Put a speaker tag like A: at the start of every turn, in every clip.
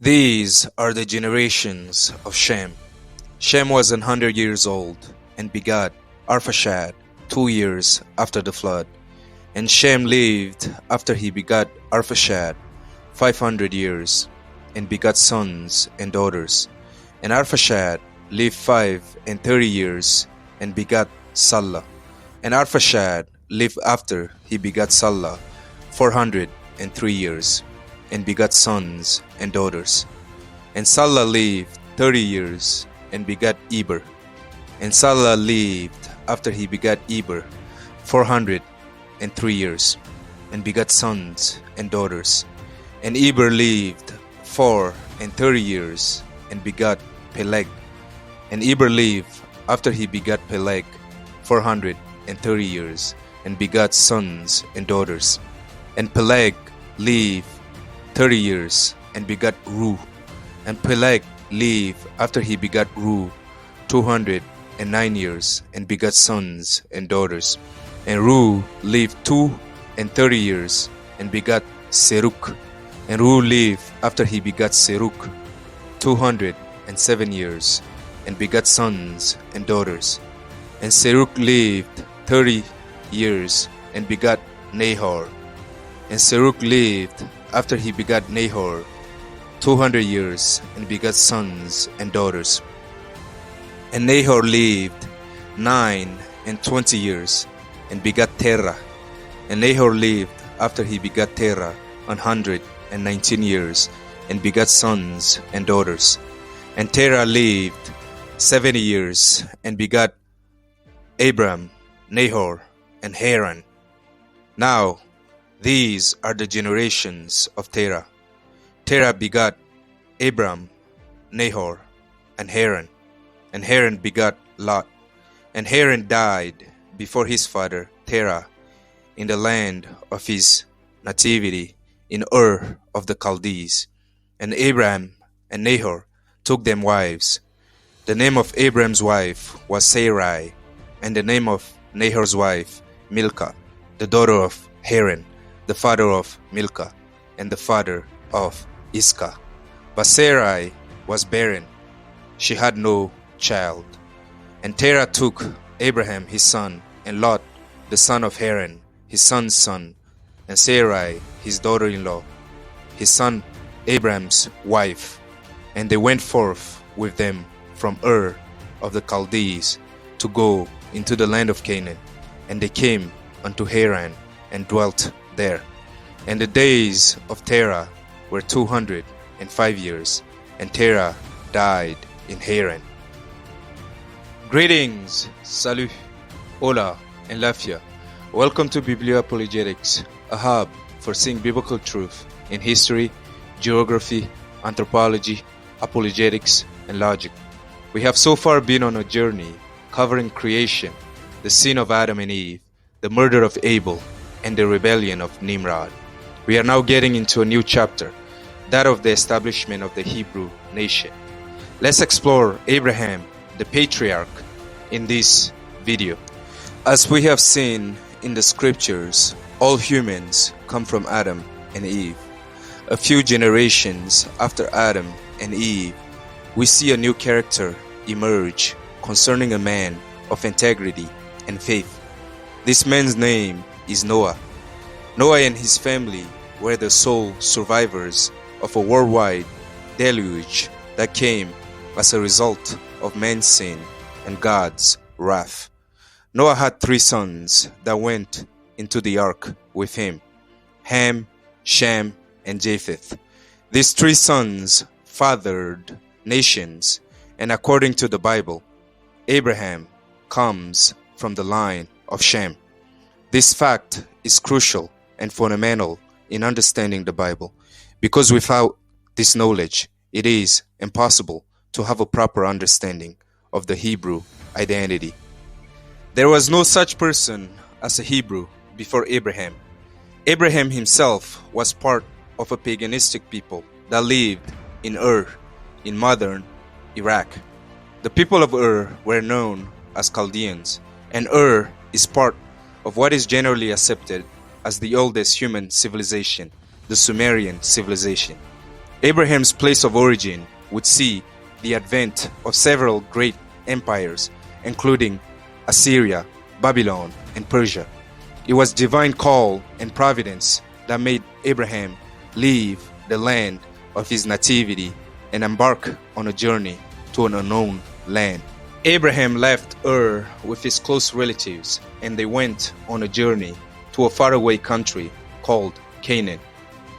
A: These are the generations of Shem. Shem was 100 years old and begot Arphaxad 2 years after the flood. And Shem lived after he begot Arphaxad 500 years and begot sons and daughters. And Arphaxad lived 530 years and begot Salah. And Arphaxad lived after he begot Salah 403 years and begot sons and daughters. And Salah lived 30 years and begot Eber. And Salah lived after he begot Eber 403 years and begot sons and daughters. And Eber lived 430 years and begot Peleg. And Eber lived after he begot Peleg 430 years and begot sons and daughters. And Peleg lived 30 years and begot Ru. And Peleg lived after he begot Ru 209 years and begot sons and daughters. And Ru lived 230 years and begot Seruk. And Ru lived after he begot Seruk 207 years and begot sons and daughters. And Seruk lived 30 years and begot Nahor. And Seruk lived after he begot Nahor 200 years and begot sons and daughters. And Nahor lived 29 years and begot Terah. And Nahor lived after he begot Terah 119 years and begot sons and daughters. And Terah lived 70 years and begot Abraham, Nahor, and Haran. Now, these are the generations of Terah. Terah begot Abraham, Nahor, and Haran. And Haran begot Lot. And Haran died before his father Terah in the land of his nativity in Ur of the Chaldees. And Abraham and Nahor took them wives. The name of Abraham's wife was Sarai, and the name of Nahor's wife Milcah, the daughter of Haran, the father of Milcah, and the father of Iscah. But Sarai was barren; she had no child. And Terah took Abraham his son, and Lot the son of Haran his son's son, and Sarai his daughter-in-law, his son Abraham's wife. And they went forth with them from Ur of the Chaldees to go into the land of Canaan. And they came unto Haran and dwelt there. And the days of Terah were 205 years, and Terah died in Haran. Greetings, salut, hola, and lafia. Welcome to Biblio-Apologetics, a hub for seeing biblical truth in history, geography, anthropology, apologetics, and logic. We have so far been on a journey covering creation, the sin of Adam and Eve, the murder of Abel, and the rebellion of Nimrod. We are now getting into a new chapter, that of the establishment of the Hebrew nation. Let's explore Abraham the Patriarch in this video. As we have seen in the scriptures, all humans come from Adam and Eve. A few generations after Adam and Eve, we see a new character emerge concerning a man of integrity and faith. This man's name is Noah. Noah and his family were the sole survivors of a worldwide deluge that came as a result of man's sin and God's wrath. Noah had 3 sons that went into the ark with him: Ham, Shem, and Japheth. These 3 sons fathered nations, and according to the Bible, Abraham comes from the line of Shem. This fact is crucial and fundamental in understanding the Bible, because without this knowledge, it is impossible to have a proper understanding of the Hebrew identity. There was no such person as a Hebrew before Abraham. Abraham himself was part of a paganistic people that lived in Ur, in modern Iraq. The people of Ur were known as Chaldeans, and Ur is part of what is generally accepted as the oldest human civilization, the Sumerian civilization. Abraham's place of origin would see the advent of several great empires, including Assyria, Babylon, and Persia. It was divine call and providence that made Abraham leave the land of his nativity and embark on a journey to an unknown land. Abraham left Ur with his close relatives, and they went on a journey to a faraway country called Canaan.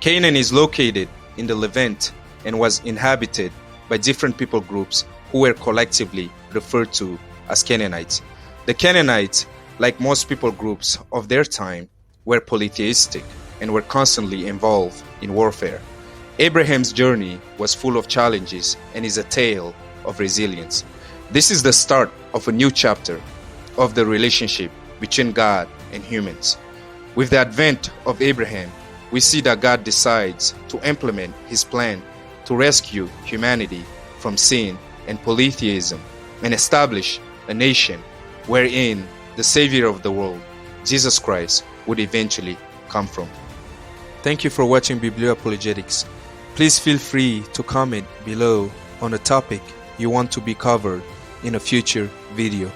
A: Canaan is located in the Levant and was inhabited by different people groups who were collectively referred to as Canaanites. The Canaanites, like most people groups of their time, were polytheistic and were constantly involved in warfare. Abraham's journey was full of challenges and is a tale of resilience. This is the start of a new chapter of the relationship between God and humans. With the advent of Abraham, we see that God decides to implement his plan to rescue humanity from sin and polytheism and establish a nation wherein the Savior of the world, Jesus Christ, would eventually come from. Thank you for watching Biblio-Apologetics. Please feel free to comment below on a topic you want to be covered in a future video.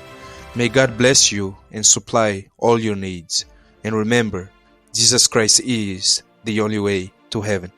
A: May God bless you and supply all your needs. And remember, Jesus Christ is the only way to heaven.